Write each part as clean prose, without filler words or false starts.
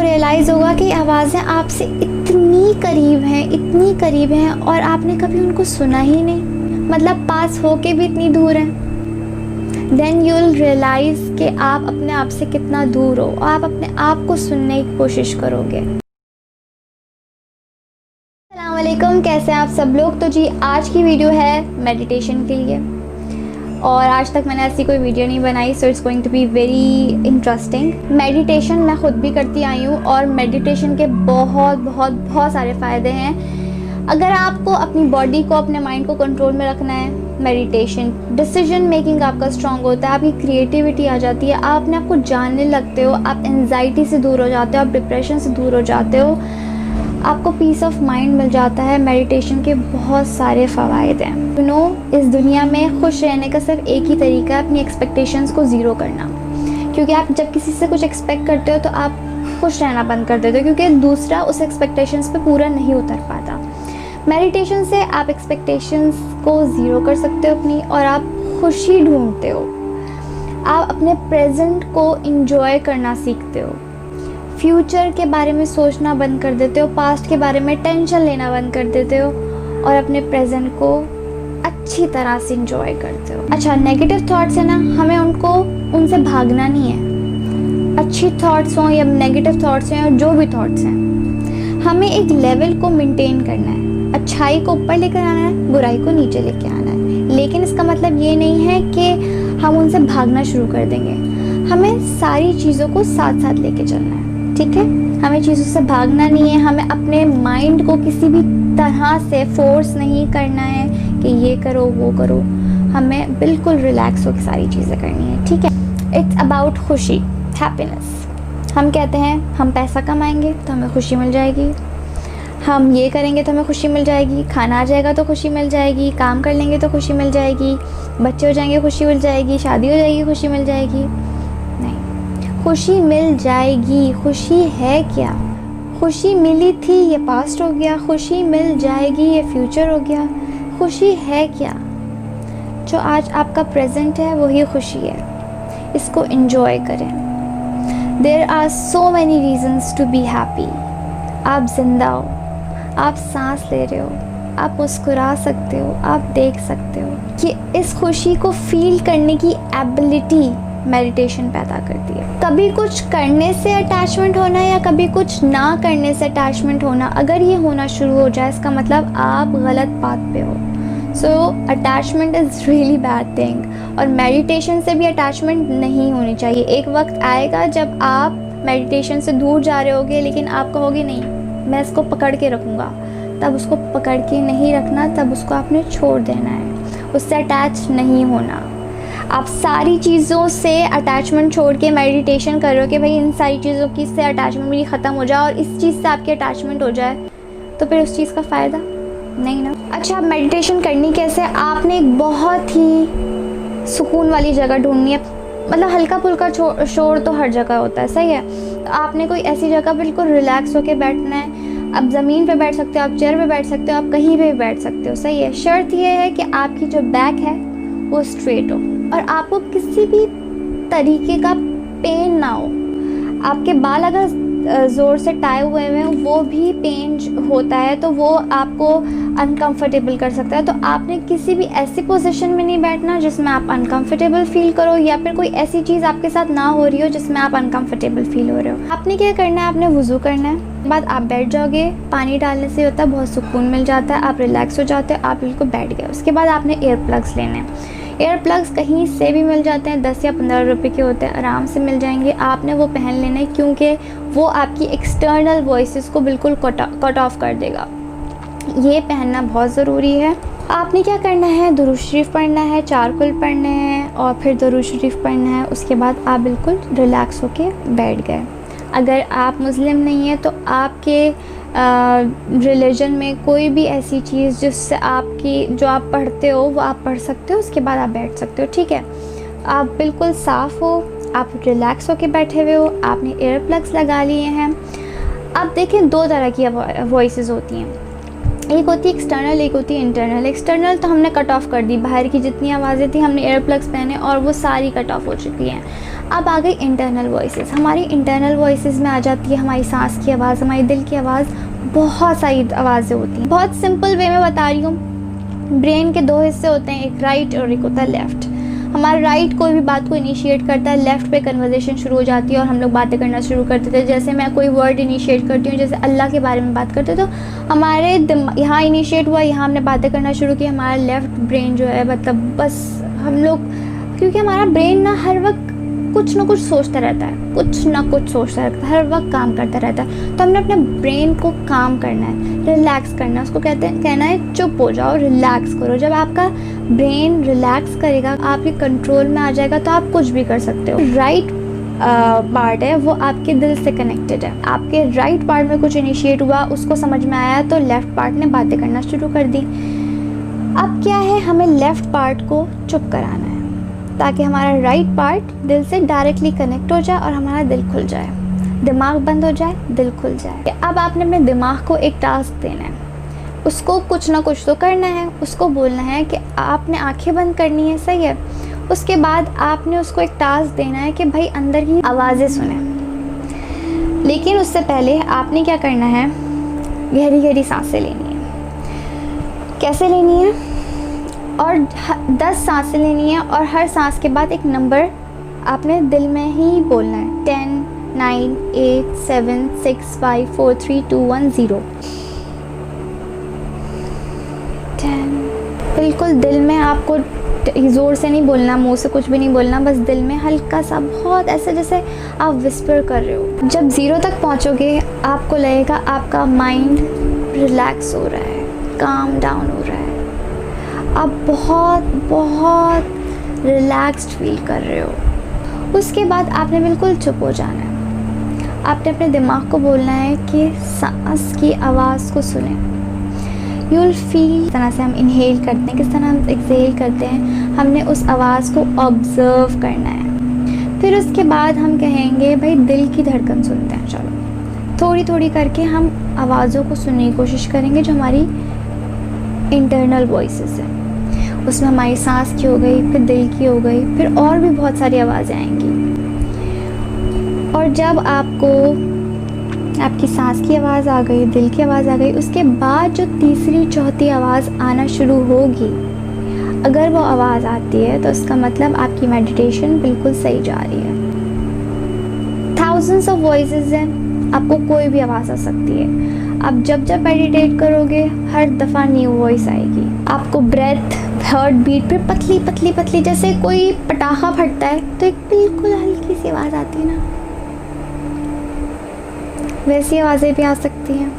Realise होगा कि आवाज़ें आपसे इतनी करीब हैं और आपने कभी उनको सुना ही नहीं, मतलब पास होके भी इतनी दूर हैं। देन यू विल रियलाइज़ कि आप अपने आप से कितना दूर हो, आप अपने आप को सुनने की कोशिश करोगे। अस्सलाम वालेकुम, कैसे हैं आप सब लोग। तो जी आज की वीडियो है मेडिटेशन के लिए, और आज तक मैंने ऐसी कोई वीडियो नहीं बनाई, so it's going to be very interesting. Meditation मैं ख़ुद भी करती आई हूँ और मेडिटेशन के बहुत सारे फ़ायदे हैं। अगर आपको अपनी बॉडी को, अपने माइंड को कंट्रोल में रखना है, मेडिटेशन, डिसीजन मेकिंग आपका स्ट्रांग होता है, आपकी क्रिएटिविटी आ जाती है, आप अपने आप को जानने लगते हो, आप एंजाइटी से दूर हो जाते हो, आप डिप्रेशन से दूर हो जाते हो, आपको पीस ऑफ माइंड मिल जाता है। मेडिटेशन के बहुत सारे फ़वाइद हैं। यू नो, इस दुनिया में खुश रहने का सिर्फ एक ही तरीका है, अपनी एक्सपेक्टेशंस को ज़ीरो करना। क्योंकि आप जब किसी से कुछ एक्सपेक्ट करते हो तो आप खुश रहना बंद कर देते हो, क्योंकि दूसरा उस एक्सपेक्टेशंस पे पूरा नहीं उतर पाता। मेडिटेशन से आप एक्सपेक्टेशंस को ज़ीरो कर सकते हो अपनी, और आप खुशी ढूंढते हो। आप अपने प्रेजेंट को इंजॉय करना सीखते हो, फ्यूचर के बारे में सोचना बंद कर देते हो, पास्ट के बारे में टेंशन लेना बंद कर देते हो, और अपने प्रेजेंट को अच्छी तरह से इंजॉय करते हो। अच्छा, नेगेटिव थॉट्स है ना, हमें उनसे भागना नहीं है। अच्छी थॉट्स हों या नेगेटिव थॉट्स हों या जो भी थॉट्स हैं, हमें एक लेवल को मेंटेन करना है। अच्छाई को ऊपर लेकर आना है, बुराई को नीचे लेकर आना है। लेकिन इसका मतलब ये नहीं है कि हम उनसे भागना शुरू कर देंगे। हमें सारी चीज़ों को साथ साथ लेके चलना है, ठीक है। हमें चीज़ों से भागना नहीं है, हमें अपने माइंड को किसी भी तरह से फोर्स नहीं करना है कि ये करो वो करो। हमें बिल्कुल रिलैक्स होकर सारी चीज़ें करनी है, ठीक है। इट्स अबाउट खुशी, हैप्पीनेस। हम कहते हैं हम पैसा कमाएंगे तो हमें खुशी मिल जाएगी, हम ये करेंगे तो हमें खुशी मिल जाएगी, खाना आ जाएगा तो खुशी मिल जाएगी, काम कर लेंगे तो खुशी मिल जाएगी, बच्चे हो जाएंगे खुशी मिल जाएगी, शादी हो जाएगी खुशी मिल जाएगी। नहीं, खुशी मिल जाएगी। खुशी है क्या? खुशी मिली थी, ये पास्ट हो गया। खुशी मिल जाएगी, ये फ्यूचर हो गया। खुशी है क्या? जो आज आपका प्रेजेंट है वही खुशी है। इसको एंजॉय करें। There are so many reasons to be happy. आप जिंदा हो, आप सांस ले रहे हो, आप मुस्कुरा सकते हो, आप देख सकते हो कि इस खुशी को फील करने की एबिलिटी मेडिटेशन पैदा करती है। कभी कुछ करने से अटैचमेंट होना या कभी कुछ ना करने से अटैचमेंट होना, अगर ये होना शुरू हो जाए, इसका मतलब आप गलत बात पे हो। So attachment is really bad thing, और मेडिटेशन से भी अटैचमेंट नहीं होनी चाहिए। एक वक्त आएगा जब आप मेडिटेशन से दूर जा रहे होगे, लेकिन आप कहोगे नहीं, मैं इसको पकड़ के रखूँगा। तब उसको पकड़ के नहीं रखना, तब उसको आपने छोड़ देना है, उससे अटैच नहीं होना। आप सारी चीज़ों से अटैचमेंट छोड़ के मेडिटेशन कर रहे हो कि भाई इन सारी चीज़ों की से अटैचमेंट मेरी ख़त्म हो जाए, और इस चीज़ से आपकी अटैचमेंट हो जाए, तो फिर उस चीज़ का फ़ायदा नहीं ना। अच्छा, मेडिटेशन करनी कैसे? आपने एक बहुत ही सुकून वाली जगह ढूंढनी है। मतलब हल्का फुल्का शोर तो हर जगह होता है, सही है। तो आपने कोई ऐसी जगह बिल्कुल रिलैक्स होकर बैठना है। आप ज़मीन पे बैठ सकते हो, आप चेयर पे बैठ सकते हो, आप कहीं पे भी बैठ सकते हो, सही है। शर्त यह है कि आपकी जो बैक है वो स्ट्रेट हो, और आपको किसी भी तरीके का पेन ना हो। आपके बाल अगर ज़ोर से टाए हुए हैं, वो भी पेन होता है, तो वो आपको अनकंफर्टेबल कर सकता है। तो आपने किसी भी ऐसी पोजीशन में नहीं बैठना जिसमें आप अनकंफर्टेबल फील करो, या फिर कोई ऐसी चीज़ आपके साथ ना हो रही हो जिसमें आप अनकंफर्टेबल फील हो रहे हो। आपने क्या करना है? आपने वुज़ू करना है, बाद आप बैठ जाओगे। पानी डालने से होता है बहुत सुकून मिल जाता है, आप रिलैक्स हो जाते हो, आप बिल्कुल बैठ गए। उसके बाद आपने एयर प्लग्स लेने हैं। एयर प्लग्स कहीं से भी मिल जाते हैं, 10 या 15 रुपए के होते हैं, आराम से मिल जाएंगे। आपने वो पहन लेने, क्योंकि वो आपकी एक्सटर्नल वॉइसेस को बिल्कुल कट ऑफ कर देगा। ये पहनना बहुत ज़रूरी है। आपने क्या करना है? दुरूद शरीफ पढ़ना है, 4 कुल पढ़ने हैं, और फिर दुरूद शरीफ पढ़ना है। उसके बाद आप बिल्कुल रिलैक्स होके बैठ गए। अगर आप मुस्लिम नहीं हैं तो आपके रिलीजन में कोई भी ऐसी चीज़ जिससे आपकी जो आप पढ़ते हो वो आप पढ़ सकते हो, उसके बाद आप बैठ सकते हो, ठीक है। आप बिल्कुल साफ़ हो, आप रिलैक्स होके बैठे हुए हो, आपने एयर प्लग्स लगा लिए हैं। अब देखें, 2 तरह की वॉइसेस होती हैं, एक होती है एक्सटर्नल, एक होती है इंटरनल। एक्सटर्नल तो हमने कट ऑफ कर दी, बाहर की जितनी आवाज़ें थी हमने एयर प्लग्स पहने और वो सारी कट ऑफ हो चुकी हैं। अब आ गई इंटरनल वॉइसेस। हमारी इंटरनल वॉइसेस में आ जाती है हमारी सांस की आवाज़, हमारी दिल की आवाज़, बहुत सारी आवाज़ें होती हैं। बहुत सिंपल वे में बता रही हूँ। ब्रेन के 2 हिस्से होते हैं, एक राइट और एक होता है लेफ़्ट। हमारा राइट कोई भी बात को इनिशिएट करता है, लेफ़्ट पे कन्वर्सेशन शुरू हो जाती है और हम लोग बातें करना शुरू कर देते हैं। जैसे मैं कोई वर्ड इनिशिएट करती हूँ, जैसे अल्लाह के बारे में बात करते तो हमारे यहाँ इनिशिएट हुआ, यहाँ हमने बातें करना शुरू की। हमारा लेफ़्ट ब्रेन जो है, मतलब बस हम लोग, क्योंकि हमारा ब्रेन ना हर वक्त कुछ ना कुछ सोचता रहता है, कुछ ना कुछ सोचता रहता है, हर वक्त काम करता रहता है। तो हमने अपने ब्रेन को काम करना है, रिलैक्स करना है। उसको कहना है चुप हो जाओ, रिलैक्स करो। जब आपका ब्रेन रिलैक्स करेगा, आपके कंट्रोल में आ जाएगा, तो आप कुछ भी कर सकते हो। राइट पार्ट है वो आपके दिल से कनेक्टेड है। आपके राइट पार्ट में कुछ इनिशिएट हुआ, उसको समझ में आया, तो लेफ़्ट पार्ट ने बातें करना शुरू कर दी। अब क्या है, हमें लेफ़्ट पार्ट को चुप कराना है ताकि हमारा राइट पार्ट दिल से डायरेक्टली कनेक्ट हो जाए और हमारा दिल खुल जाए, दिमाग बंद हो जाए, दिल खुल जाए। अब आपने अपने दिमाग को एक टास्क देना है, उसको कुछ ना कुछ तो करना है। उसको बोलना है कि आपने आंखें बंद करनी है, सही है। उसके बाद आपने उसको एक टास्क देना है कि भाई अंदर की आवाज़ें सुने। लेकिन उससे पहले आपने क्या करना है, गहरी गहरी सांसें लेनी है। कैसे लेनी है, और 10 सांसें लेनी है और हर सांस के बाद एक नंबर आपने दिल में ही बोलना है। 10, 9, 8, 7, 6, 5, 4, 3, 2, 1, 0। 10। बिल्कुल दिल में, आपको ज़ोर से नहीं बोलना, मुंह से कुछ भी नहीं बोलना, बस दिल में हल्का सा, बहुत ऐसे जैसे आप विस्पर कर रहे हो। जब 0 तक पहुंचोगे, आपको लगेगा आपका माइंड रिलैक्स हो रहा है, काम डाउन हो रहा है, आप बहुत बहुत रिलैक्स्ड फील कर रहे हो। उसके बाद आपने बिल्कुल चुप हो जाना है। आपने अपने दिमाग को बोलना है कि सांस की आवाज़ को सुने। यू विल फील, किस तरह से हम इनहेल करते हैं, किस तरह हम एक्सहेल करते हैं, हमने उस आवाज़ को ऑब्ज़र्व करना है। फिर उसके बाद हम कहेंगे भाई दिल की धड़कन सुनते हैं। चलो थोड़ी थोड़ी करके हम आवाज़ों को सुनने की कोशिश करेंगे, जो हमारी इंटरनल वॉइसेस है। उसमें हमारी सांस की हो गई, फिर दिल की हो गई, फिर और भी बहुत सारी आवाज़ें आएंगी। और जब आपकी सांस की आवाज़ आ गई, दिल की आवाज़ आ गई, उसके बाद जो तीसरी चौथी आवाज़ आना शुरू होगी, अगर वो आवाज़ आती है तो इसका मतलब आपकी मेडिटेशन बिल्कुल सही जा रही है। थाउजेंड्स ऑफ वॉइसेस हैं, आपको कोई भी आवाज़ आ सकती है। आप जब जब मेडिटेट करोगे, हर दफ़ा न्यू वॉइस आएगी। आपको ब्रेथ, हार्ट बीट पे पतली पतली पतली, जैसे कोई पटाखा फटता है तो एक बिल्कुल हल्की सी आवाज़ आती है ना, वैसी आवाज़ें भी आ सकती हैं।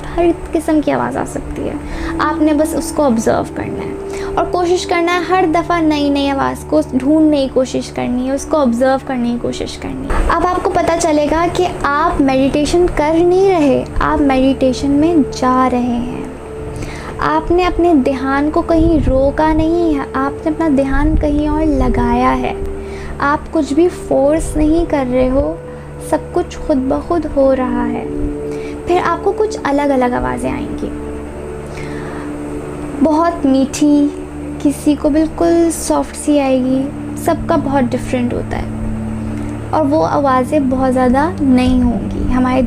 हर किस्म की आवाज़ आ सकती है। आपने बस उसको ऑब्ज़र्व करना है और कोशिश करना है हर दफ़ा नई नई आवाज़ को ढूंढने की कोशिश करनी है, उसको ऑब्ज़र्व करने की कोशिश करनी है। अब आपको पता चलेगा कि आप मेडिटेशन कर नहीं रहे, आप मेडिटेशन में जा रहे हैं। आपने अपने ध्यान को कहीं रोका नहीं है, आपने अपना ध्यान कहीं और लगाया है। आप कुछ भी फोर्स नहीं कर रहे हो, सब कुछ खुद ब खुद हो रहा है। फिर आपको कुछ अलग अलग आवाज़ें आएंगी, बहुत मीठी, किसी को बिल्कुल सॉफ्ट सी आएगी, सबका बहुत डिफरेंट होता है। और वो आवाज़ें बहुत ज़्यादा नहीं होंगी, हमारे